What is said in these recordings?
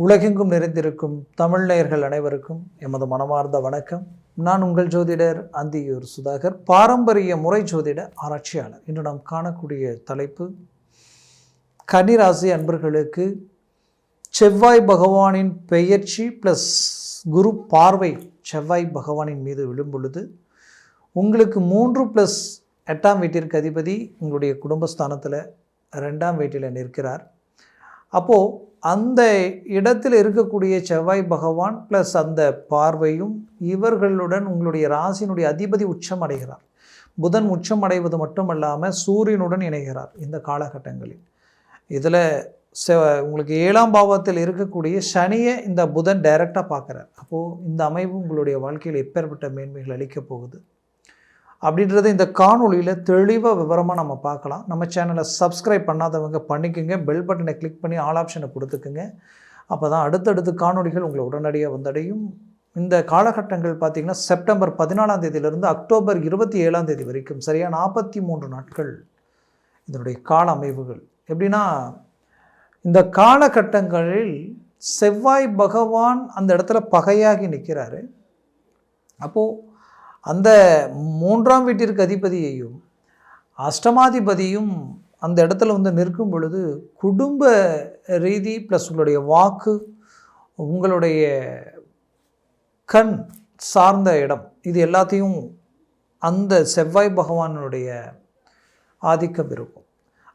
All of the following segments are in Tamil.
உலகெங்கும் நிறைந்திருக்கும் தமிழ் நேயர்கள் அனைவருக்கும் எமது மனமார்ந்த வணக்கம். நான் உங்கள் ஜோதிடர் அந்தியூர் சுதாகர், பாரம்பரிய முறை ஜோதிட ஆராய்ச்சியாளர். இன்று நாம் காணக்கூடிய தலைப்பு, கன்னிராசி அன்பர்களுக்கு செவ்வாய் பகவானின் பெயர்ச்சி ப்ளஸ் குரு பார்வை செவ்வாய் பகவானின் மீது விழும் பொழுது உங்களுக்கு 3+8 வீட்டிற்கு அதிபதி உங்களுடைய குடும்பஸ்தானத்தில் 2ஆம் வீட்டில் நிற்கிறார். அப்போது அந்த இடத்தில் இருக்கக்கூடிய செவ்வாய் பகவான் ப்ளஸ் அந்த பார்வையும் இவர்களுடன் உங்களுடைய ராசியினுடைய அதிபதி உச்சம் அடைகிறார். புதன் உச்சம் அடைவது மட்டுமல்லாமல் சூரியனுடன் இணைகிறார். இந்த காலகட்டங்களில் இதில் உங்களுக்கு 7ஆம் பாவத்தில் இருக்கக்கூடிய சனியை இந்த புதன் டைரெக்டாக பார்க்குறார். அப்போது இந்த அமைப்பு உங்களுடைய வாழ்க்கையில் எப்பேற்பட்ட மேன்மைகள் அளிக்கப் போகுது அப்படின்றத இந்த காணொலியில் தெளிவாக விவரமாக நம்ம பார்க்கலாம். நம்ம சேனலை சப்ஸ்கிரைப் பண்ணாதவங்க பண்ணிக்கோங்க, பெல் பட்டனை கிளிக் பண்ணி ஆல் ஆப்ஷனை கொடுத்துக்குங்க. அப்போ தான் அடுத்தடுத்து காணொலிகள் உங்களை உடனடியாக வந்தடையும். இந்த காலகட்டங்கள் பார்த்திங்கன்னா செப்டம்பர் 14ஆம் தேதியிலிருந்து அக்டோபர் 27ஆம் தேதி வரைக்கும் சரியாக 43 நாட்கள் இதனுடைய கால அமைவுகள். எப்படின்னா, இந்த காலகட்டங்களில் செவ்வாய் பகவான் அந்த இடத்துல பகையாகி நிற்கிறாரு. அப்போது அந்த 3ஆம் வீட்டிற்கு அதிபதியையும் அஷ்டமாதிபதியும் அந்த இடத்துல வந்து நிற்கும் பொழுது குடும்ப ரீதி ப்ளஸ் உங்களுடைய வாக்கு, உங்களுடைய கண் சார்ந்த இடம், இது எல்லாத்தையும் அந்த செவ்வாய் பகவானுடைய ஆதிக்கம் இருக்கும்.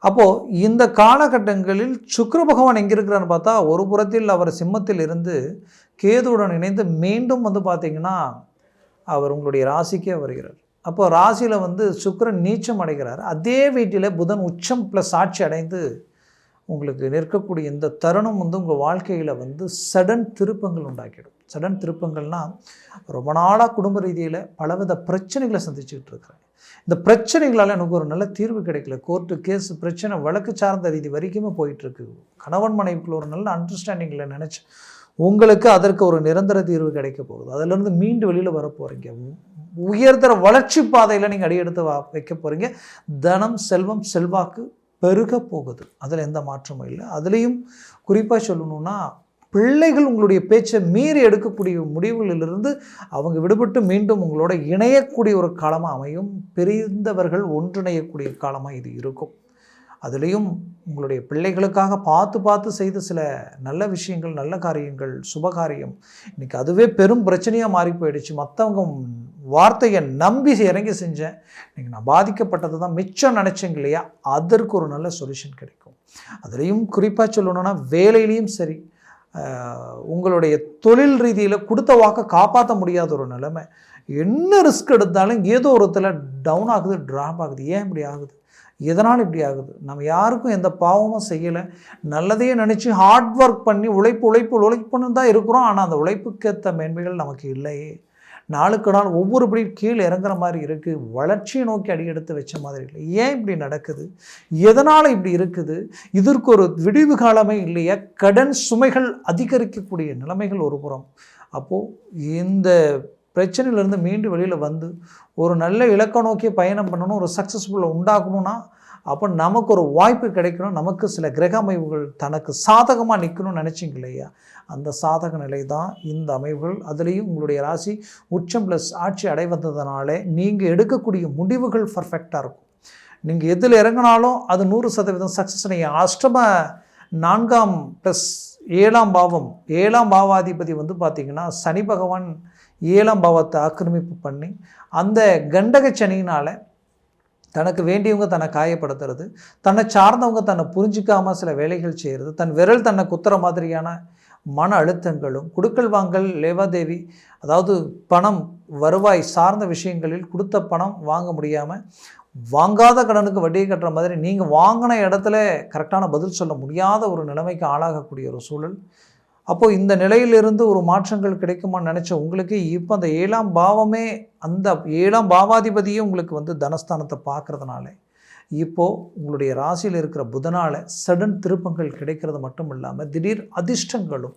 அப்போது இந்த காலகட்டங்களில் சுக்கிர பகவான் எங்கே இருக்கிறான்னு பார்த்தா, ஒரு புறத்தில் அவர் சிம்மத்தில் இருந்து கேதுவுடன் இணைந்து மீண்டும் வந்து பார்த்திங்கன்னா அவர் உங்களுடைய ராசிக்கே வருகிறார். அப்போ ராசியில் வந்து சுக்கிரன் நீச்சம் அடைகிறார். அதே வீட்டில் புதன் உச்சம் ப்ளஸ் ஆட்சி அடைந்து உங்களுக்கு நிற்கக்கூடிய இந்த தருணம் வந்து உங்கள் வாழ்க்கையில் வந்து சடன் திருப்பங்கள் உண்டாக்கிடும். சடன் திருப்பங்கள்னால், ரொம்ப நாளாக குடும்ப ரீதியில் பலவித பிரச்சனைகளை சந்திச்சுக்கிட்டு இருக்கிறேன், இந்த பிரச்சனைகளால் எனக்கு ஒரு நல்ல தீர்வு கிடைக்கல, கோர்ட்டு கேஸ் பிரச்சனை வழக்கு சார்ந்த ரீதி வரைக்குமே போயிட்டுருக்கு, கணவன் மனைவிக்குள்ள ஒரு நல்ல அண்டர்ஸ்டாண்டிங்கில் நினச்சி உங்களுக்கு அதற்கு ஒரு நிரந்தர தீர்வு கிடைக்க போகுது. அதிலிருந்து மீண்டு வெளியில் வர போகிறீங்க. உயர்தர வளர்ச்சி பாதையில் நீங்கள் அடியெடுத்து வைக்க போகிறீங்க. தனம், செல்வம், செல்வாக்கு பெருக போகுது. அதில் எந்த மாற்றமும் இல்லை. அதுலேயும் குறிப்பாக சொல்லணுன்னா, பிள்ளைகள் உங்களுடைய பேச்சை மீறி எடுக்கக்கூடிய முடிவுகளிலிருந்து அவங்க விடுபட்டு மீண்டும் உங்களோட இணையக்கூடிய ஒரு காலமாக அமையும். பிரிந்தவர்கள் ஒன்றிணையக்கூடிய காலமாக இது இருக்கும். அதுலேயும் உங்களுடைய பிள்ளைகளுக்காக பார்த்து செய்த சில நல்ல விஷயங்கள், நல்ல காரியங்கள், சுபகாரியம் இன்றைக்கி அதுவே பெரும் பிரச்சனையாக மாறி போயிடுச்சு. மற்றவங்க வார்த்தையை நம்பி இறங்கி செஞ்சேன், இன்றைக்கி நான் பாதிக்கப்பட்டது தான் மிச்சம் நினச்சேங்க இல்லையா, அதற்கு ஒரு நல்ல சொல்யூஷன் கிடைக்கும். அதுலேயும் குறிப்பாக சொல்லணுன்னா, வேலையிலையும் சரி, உங்களுடைய தொழில் ரீதியில் கொடுத்த வாக்கை காப்பாற்ற முடியாத ஒரு நிலைமை, என்ன ரிஸ்க் எடுத்தாலும் ஏதோ ஒருத்தில் டவுன் ஆகுது, ட்ராப் ஆகுது. ஏன் இப்படி ஆகுது, எதனால் இப்படி ஆகுது? நம்ம யாருக்கும் எந்த பாவமும் செய்யலை, நல்லதையே நினச்சி ஹார்ட் ஒர்க் பண்ணி உழைப்புன்னு தான் இருக்கிறோம். ஆனால் அந்த உழைப்புக்கேற்ற மேன்மைகள் நமக்கு இல்லையே. நாளுக்கு நாள் ஒவ்வொருபடி கீழே இறங்குற மாதிரி இருக்குது, வளர்ச்சியை நோக்கி அடியெடுத்து வச்ச மாதிரி இல்லை. ஏன் இப்படி நடக்குது, எதனால் இப்படி இருக்குது? இதற்கு ஒரு விடிவு காலமே இல்லையா? கடன் சுமைகள் அதிகரிக்கக்கூடிய நிலைமைகள் ஒரு புறம். அப்போது இந்த பிரச்சனையிலேருந்து மீண்டும் வெளியில் வந்து ஒரு நல்ல இலக்கை நோக்கி பயணம் பண்ணணும், ஒரு சக்ஸஸ்ஃபுல்லை உண்டாக்கணும்னா, அப்போ நமக்கு ஒரு வாய்ப்பு கிடைக்கணும், நமக்கு சில கிரக அமைவுகள் தனக்கு சாதகமாக நிற்கணும்னு நினச்சிங்க இல்லையா, அந்த சாதக நிலை தான் இந்த அமைவுகள். அதுலேயும் உங்களுடைய ராசி உச்சம் ப்ளஸ் ஆட்சி அடைவதனாலே நீங்கள் எடுக்கக்கூடிய முடிவுகள் பர்ஃபெக்டாக இருக்கும். நீங்கள் எதில் இறங்கினாலும் அது 100% சக்ஸஸ். நீங்கள் அஷ்டம 4ஆம் ப்ளஸ் 7ஆம் பாவம், 7ஆம் பாவாதிபதி வந்து பார்த்திங்கன்னா சனி பகவான் 7ஆம் பாவத்தை ஆக்கிரமிப்பு பண்ணி அந்த கண்டக சனியினால் தனக்கு வேண்டியவங்க தன்னை காயப்படுத்துறது, தன்னை சார்ந்தவங்க தன்னை புரிஞ்சிக்காமல் சில வேலைகள் செய்கிறது, தன் விரல் தன்னை குத்துற மாதிரியான மன அழுத்தங்களும், கொடுக்கல் வாங்கல் லேவாதேவி, அதாவது பணம் வருவாய் சார்ந்த விஷயங்களில் கொடுத்த பணம் வாங்க முடியாமல், வாங்காத கடனுக்கு வட்டியை கட்டுற மாதிரி நீங்கள் வாங்கின இடத்துல கரெக்டான பதில் சொல்ல முடியாத ஒரு நிலைமைக்கு ஆளாகக்கூடிய ஒரு சூழல். அப்போது இந்த நிலையிலிருந்து ஒரு மாற்றங்கள் கிடைக்குமான்னு நினச்ச உங்களுக்கு இப்போ அந்த 7ஆம் பாவமே, அந்த 7ஆம் பாவாதிபதியே உங்களுக்கு வந்து தனஸ்தானத்தை பார்க்குறதுனால இப்போது உங்களுடைய ராசியில் இருக்கிற புதனால் சடன் திருப்பங்கள் கிடைக்கிறது மட்டும் இல்லாமல் திடீர் அதிர்ஷ்டங்களும்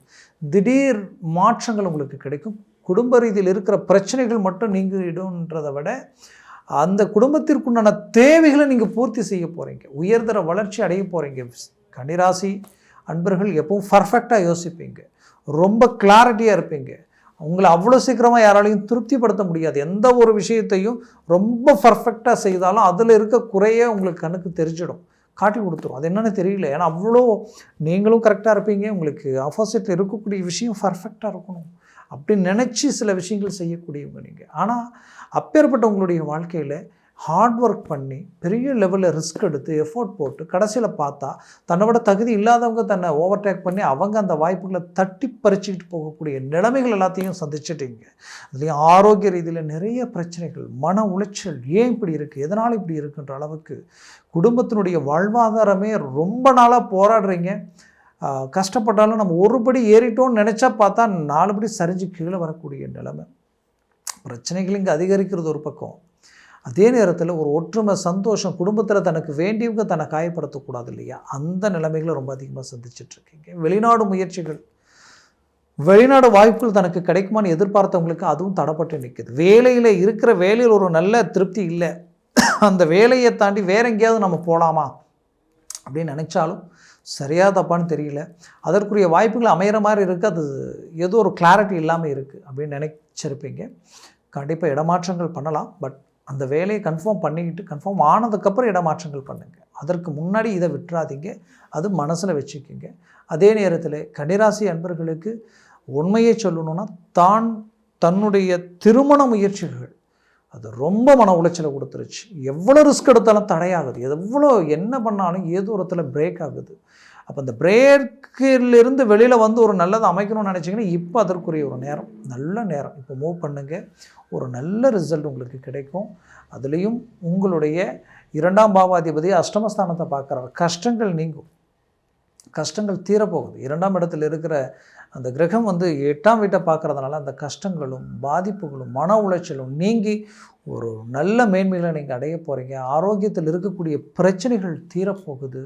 திடீர் மாற்றங்கள் உங்களுக்கு கிடைக்கும். குடும்ப ரீதியில் இருக்கிற பிரச்சனைகள் மட்டும் நீங்கிடும்ன்றதை விட அந்த குடும்பத்திற்குண்டான தேவைகளை நீங்கள் பூர்த்தி செய்ய போகிறீங்க, உயர்தர வளர்ச்சி அடைய போகிறீங்க. கன்னிராசி அன்பர்கள் எப்பவும் பர்ஃபெக்டாக யோசிப்பீங்க. ரொம்ப கிளாரிட்டியாக இருப்பீங்க. உங்களை அவ்வளோ சீக்கிரமாக யாராலையும் திருப்திப்படுத்த முடியாது. எந்த ஒரு விஷயத்தையும் ரொம்ப பர்ஃபெக்டாக செய்தாலும் அதில் இருக்க குறையே உங்களுக்கு கண்ணுக்கு தெரிஞ்சிடும், காட்டி கொடுத்துரும். அது என்னென்னு தெரியல. ஏன்னா அவ்வளோ நீங்களும் கரெக்டாக இருப்பீங்க, உங்களுக்கு ஆப்போசிட்டில் இருக்கக்கூடிய விஷயம் பர்ஃபெக்டாக இருக்கணும் அப்படின்னு நினச்சி சில விஷயங்கள் செய்யக்கூடியவங்க நீங்கள். ஆனால் அப்பேற்பட்ட உங்களுடைய வாழ்க்கையில் ஹார்ட் ஒர்க் பண்ணி பெரிய லெவலில் ரிஸ்க் எடுத்து எஃபோர்ட் போட்டு கடைசியில் பார்த்தா தன்னோட தகுதி இல்லாதவங்க தன்னை ஓவர்டேக் பண்ணி அவங்க அந்த வாய்ப்புகளை தட்டி பறிச்சுக்கிட்டு போகக்கூடிய நிலைமைகள் எல்லாத்தையும் சந்திச்சிட்டிங்க. அதுலேயும் ஆரோக்கிய ரீதியில் நிறைய பிரச்சனைகள், மன உளைச்சல், ஏன் இப்படி இருக்குது, எதனால் இப்படி இருக்குன்ற அளவுக்கு குடும்பத்தினுடைய வாழ்வாதாரமே ரொம்ப நாளாக போராடுறீங்க. கஷ்டப்பட்டாலும் நம்ம ஒருபடி ஏறிட்டோன்னு நினச்சா பார்த்தா 4 படி சரிஞ்சு கீழே வரக்கூடிய நிலைமை. பிரச்சனைகள் இங்கே அதிகரிக்கிறது ஒரு பக்கம், அதே நேரத்தில் ஒரு ஒற்றுமை, சந்தோஷம், குடும்பத்தில் தனக்கு வேண்டியவங்க தன்னை காயப்படுத்தக்கூடாது இல்லையா, அந்த நிலைமைகளை ரொம்ப அதிகமாக சந்திச்சிட்ருக்கீங்க. வெளிநாடு முயற்சிகள், வெளிநாடு வாய்ப்புகள் தனக்கு கிடைக்குமான்னு எதிர்பார்த்தவங்களுக்கு அதுவும் தடைப்பட்டு நிற்குது. வேலையில் இருக்கிற வேலையில் ஒரு நல்ல திருப்தி இல்லை, அந்த வேலையை தாண்டி வேற எங்கேயாவது நம்ம போகலாமா அப்படின்னு நினச்சாலும் சரியாக தப்பான்னு தெரியல, அதற்குரிய வாய்ப்புகள் அமையிற மாதிரி இருக்குது, அது ஏதோ ஒரு கிளாரிட்டி இல்லாமல் இருக்குது அப்படின்னு நினச்சிருப்பீங்க. கண்டிப்பாக இடமாற்றங்கள் பண்ணலாம், பட் அந்த வேலையை கன்ஃபார்ம் பண்ணிக்கிட்டு கன்ஃபார்ம் ஆனதுக்கப்புறம் இடமாற்றங்கள் பண்ணுங்கள். அதற்கு முன்னாடி இதை விட்டுறாதீங்க, அது மனசில் வச்சுக்கிங்க. அதே நேரத்தில் கன்னிராசி அன்பர்களுக்கு உண்மையை சொல்லணும்னா தன்னுடைய திருமண முயற்சிகள் அது ரொம்ப மன உளைச்சலை கொடுத்துருச்சு. எவ்வளோ ரிஸ்க் எடுத்தாலும் தடையாகுது, எவ்வளோ என்ன பண்ணாலும் ஏதோ ஒருத்தில் பிரேக் ஆகுது. அப்போ அந்த பிரேக்கிலிருந்து வெளியில் வந்து ஒரு நல்லதை அமைக்கணும்னு நினச்சிங்கன்னா இப்போ அதற்குரிய ஒரு நேரம், நல்ல நேரம். இப்போ மூவ் பண்ணுங்கள், ஒரு நல்ல ரிசல்ட் உங்களுக்கு கிடைக்கும். அதுலேயும் உங்களுடைய 2ஆம் பாவாதிபதி அஷ்டமஸ்தானத்தை பார்க்குறாரு, கஷ்டங்கள் நீங்கும், கஷ்டங்கள் தீரப்போகுது. 2ஆம் இடத்துல இருக்கிற அந்த கிரகம் வந்து 8ஆம் வீட்டை பார்க்குறதுனால அந்த கஷ்டங்களும் பாதிப்புகளும் மன உளைச்சலும் நீங்கி ஒரு நல்ல மேன்மைகளை நீங்கள் அடைய போகிறீங்க. ஆரோக்கியத்தில் இருக்கக்கூடிய பிரச்சனைகள் தீரப்போகுது.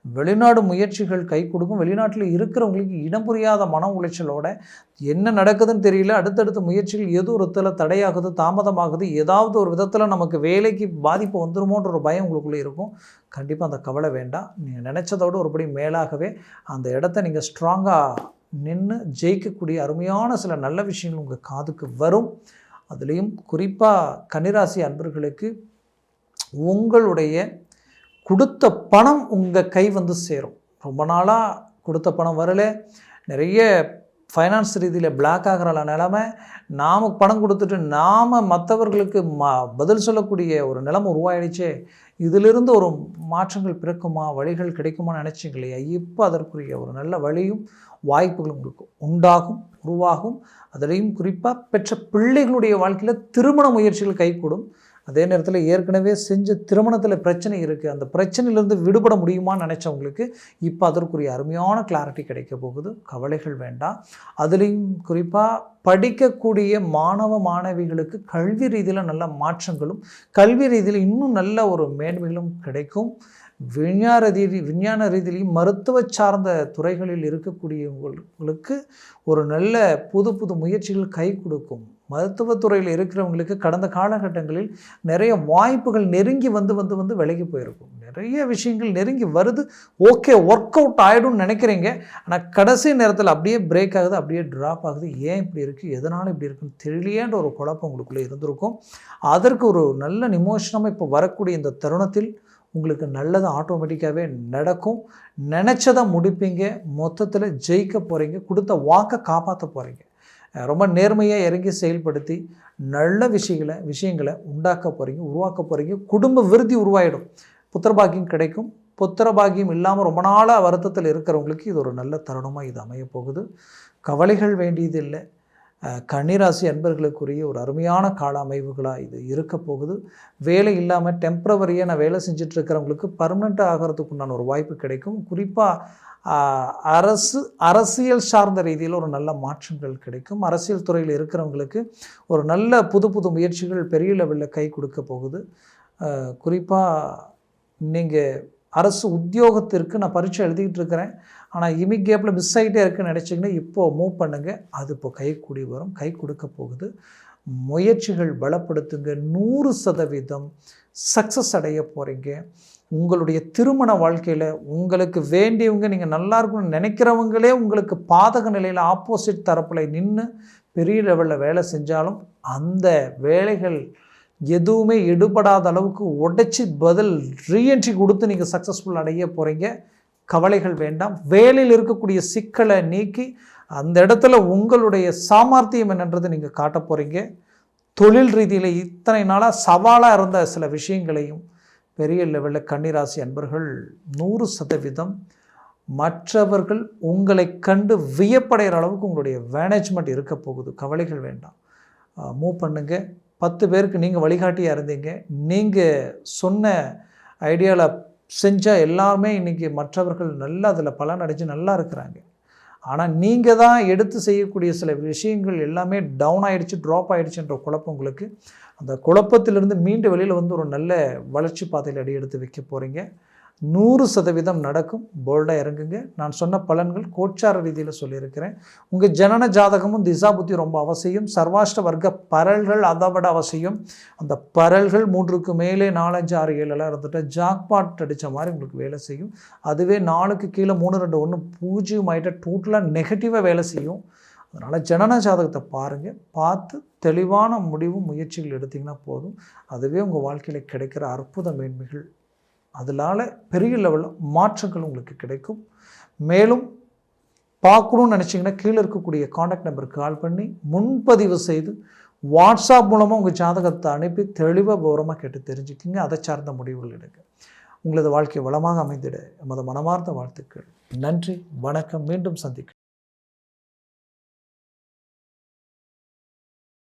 வெளிநாடு முயற்சிகள் கை கொடுக்கும். வெளிநாட்டில் இருக்கிறவங்களுக்கு இடம் புரியாத மன உளைச்சலோட என்ன நடக்குதுன்னு தெரியல, அடுத்தடுத்த முயற்சிகள் ஏதோ ஒரு விதத்தில் தடையாகுது, தாமதமாகுது, ஏதாவது ஒரு விதத்தில் நமக்கு வேலைக்கு பாதிப்பு வந்துருமோன்ற ஒரு பயம் உங்களுக்குள்ளே இருக்கும். கண்டிப்பாக அந்த கவலை வேண்டாம். நீங்கள் நினச்சதோடு ஒருபடி மேலாகவே அந்த இடத்த நீங்கள் ஸ்ட்ராங்காக நின்று ஜெயிக்கக்கூடிய அருமையான சில நல்ல விஷயங்கள் உங்கள் காதுக்கு வரும். அதுலேயும் குறிப்பாக கன்னிராசி அன்பர்களுக்கு உங்களுடைய கொடுத்த பணம் உங்கள் கை வந்து சேரும். ரொம்ப நாளாக கொடுத்த பணம் வரல, நிறைய ஃபைனான்ஸ் ரீதியில் பிளாக் ஆகிற நிலைமை, நாம் பணம் கொடுத்துட்டு நாம் மற்றவர்களுக்கு பதில் சொல்லக்கூடிய ஒரு நிலைமை உருவாயிடுச்சே, இதிலிருந்து ஒரு மாற்றங்கள் பிறக்குமா, வழிகள் கிடைக்குமான்னு நினச்சிங்க இல்லையா, இப்போ அதற்குரிய ஒரு நல்ல வழியும் வாய்ப்புகள் உங்களுக்கு உண்டாகும், உருவாகும். அதிலையும் குறிப்பாக பெற்ற பிள்ளைகளுடைய வாழ்க்கையில் திருமண முயற்சிகள் கைகூடும். அதே நேரத்தில் ஏற்கனவே செஞ்ச திருமணத்தில் பிரச்சனை இருக்குது, அந்த பிரச்சனையிலேருந்து விடுபட முடியுமான்னு நினச்சவங்களுக்கு இப்போ அதற்குரிய அருமையான கிளாரிட்டி கிடைக்க போகுது. கவலைகள் வேண்டாம். அதுலேயும் குறிப்பாக படிக்கக்கூடிய மாணவ மாணவிகளுக்கு கல்வி ரீதியில் நல்ல மாற்றங்களும் கல்வி ரீதியில் இன்னும் நல்ல ஒரு மேன்மைகளும் கிடைக்கும். விஞ்ஞான ரீதியிலையும் மருத்துவ சார்ந்த துறைகளில் இருக்கக்கூடியவங்களுக்கு ஒரு நல்ல புது புது முயற்சிகள் கை கொடுக்கும். மருத்துவத்துறையில் இருக்கிறவங்களுக்கு கடந்த காலகட்டங்களில் நிறைய வாய்ப்புகள் நெருங்கி வந்து விலகி போயிருக்கும். நிறைய விஷயங்கள் நெருங்கி வருது, ஓகே ஒர்க் அவுட் ஆகிடும்னு நினைக்கிறீங்க, ஆனால் கடைசி நேரத்தில் அப்படியே பிரேக் ஆகுது, அப்படியே ட்ராப் ஆகுது. ஏன் இப்படி இருக்குது, எதனால் இப்படி இருக்குன்னு தெரியலையேன்ற ஒரு குழப்பம் உங்களுக்குள்ளே இருந்திருக்கும். அதற்கு ஒரு நல்ல நிமோஷனமாக இப்போ வரக்கூடிய இந்த தருணத்தில் உங்களுக்கு நல்லது ஆட்டோமேட்டிக்காகவே நடக்கும். நினச்சதை முடிப்பீங்க, மொத்தத்தில் ஜெயிக்க போகிறீங்க, கொடுத்த வாக்கை காப்பாற்ற போகிறீங்க. ரொம்ப நேர்மையாக இறங்கி செயல்படுத்தி நல்ல விஷயங்களை உண்டாக்க போகிறீங்க, உருவாக்க போகிறீங்க. குடும்ப விருத்தி உருவாயிடும், புத்திரபாகியம் கிடைக்கும். புத்திரபாகியம் இல்லாமல் ரொம்ப நாளாக வருத்தத்தில் இருக்கிறவங்களுக்கு இது ஒரு நல்ல தருணமாக இது அமைய போகுது. கவலைகள் வேண்டியதில்லை. கன்னிராசி அன்பர்களுக்குரிய ஒரு அருமையான கால அமைவுகளாக இது இருக்க போகுது. வேலை இல்லாமல் டெம்ப்ரவரியாக நான் வேலை செஞ்சிட்ருக்கிறவங்களுக்கு பர்மனெண்ட்டாக ஆகிறதுக்கு உண்டான ஒரு வாய்ப்பு கிடைக்கும். குறிப்பாக அரசியல் சார்ந்த ரீதியில் ஒரு நல்ல மாற்றங்கள் கிடைக்கும். அரசியல் துறையில் இருக்கிறவங்களுக்கு ஒரு நல்ல புது புது முயற்சிகள் பெரிய லெவலில் கை கொடுக்க போகுது. குறிப்பாக நீங்கள் அரசு உத்தியோகத்திற்கு நான் பரீட்சை எழுதிக்கிட்டு இருக்கிறேன், ஆனால் கேப்பில் மிஸ் ஆகிட்டே இருக்குன்னு நினச்சிங்கன்னா இப்போது மூவ் பண்ணுங்கள், அது இப்போ கை கூடி வரும், கை கொடுக்க போகுது. முயற்சிகள் பலப்படுத்துங்க. 100% சக்ஸஸ் அடைய போகிறீங்க. உங்களுடைய திருமண வாழ்க்கையில் உங்களுக்கு வேண்டியவங்க, நீங்கள் நல்லா இருக்கணும்னு நினைக்கிறவங்களே உங்களுக்கு பாதக நிலையில் ஆப்போசிட் தரப்பில் நின்று பெரிய லெவலில் வேலை செஞ்சாலும் அந்த வேலைகள் எதுவுமே எடுபடாத அளவுக்கு உடைச்சி பதில் ரீஎன்ட்ரி கொடுத்து நீங்கள் சக்ஸஸ்ஃபுல் அடைய போகிறீங்க. கவலைகள் வேண்டாம். வேலையில் இருக்கக்கூடிய சிக்கலை நீக்கி அந்த இடத்துல உங்களுடைய சாமர்த்தியம் என்னன்றது நீங்கள் காட்ட போகிறீங்க. தொழில் ரீதியில் இத்தனை நாளாக சவாலாக இருந்த சில விஷயங்களையும் பெரிய லெவலில் கன்னிராசி அன்பர்கள் 100% மற்றவர்கள் உங்களை கண்டு வியப்படைகிற அளவுக்கு உங்களுடைய மேனேஜ்மெண்ட் இருக்க போகுது. கவலைகள் வேண்டாம். மூவ் பண்ணுங்க. 10 பேருக்கு நீங்கள் வழிகாட்டியாக இருந்தீங்க. நீங்கள் சொன்ன ஐடியாவில் செஞ்சால் எல்லாருமே இன்றைக்கி மற்றவர்கள் நல்லா அதில் பலன் அடைஞ்சு நல்லா இருக்கிறாங்க. ஆனால் நீங்கள் தான் எடுத்து செய்யக்கூடிய சில விஷயங்கள் எல்லாமே டவுன் ஆகிடுச்சு, ட்ராப் ஆகிடுச்சுன்ற குழப்பம் உங்களுக்கு. அந்த குழப்பத்திலிருந்து மீண்டு வெளியில் வந்து ஒரு நல்ல வளர்ச்சி பாதையில் அடி எடுத்து வைக்க போகிறீங்க. 100% நடக்கும். போல்டாக இறங்குங்க. நான் சொன்ன பலன்கள் கோச்சார ரீதியில் சொல்லியிருக்கிறேன். உங்கள் ஜனன ஜாதகமும் திசா புத்தி ரொம்ப அவசியம். சர்வாஷ்ட வர்க்க பரல்கள் அதை விட அவசியம். அந்த பரல்கள் 3க்கு மேலே 4, 5, 6, 7 எல்லாம் இருந்துட்டு ஜாக்பாட் அடித்த மாதிரி உங்களுக்கு வேலை செய்யும். அதுவே 4க்கு கீழே 3, 2, 1 0 ஆகிட்ட டோட்டலாக நெகட்டிவாக வேலை செய்யும். அதனால் ஜனன ஜாதகத்தை பாருங்கள். பார்த்து தெளிவான முடிவும் முயற்சிகள் எடுத்திங்கன்னா போதும். அதுவே உங்கள் வாழ்க்கையில் கிடைக்கிற அற்புத மேன்மைகள். அதனால் பெரிய லெவலில் மாற்றங்கள் உங்களுக்கு கிடைக்கும். மேலும் பார்க்கணும்னு நினச்சிங்கன்னா கீழே இருக்கக்கூடிய காண்டாக்ட் நம்பருக்கு கால் பண்ணி முன்பதிவு செய்து வாட்ஸ்அப் மூலமாக உங்கள் ஜாதகத்தை அனுப்பி தெளிவாக விவரமாக கேட்டு தெரிஞ்சுக்கிங்க. அதை சார்ந்த முடிவுகள் எடுங்க. உங்களது வாழ்க்கை வளமாக அமைந்திட எமது மனமார்ந்த வாழ்த்துக்கள். நன்றி, வணக்கம். மீண்டும் சந்திக்கிறேன்.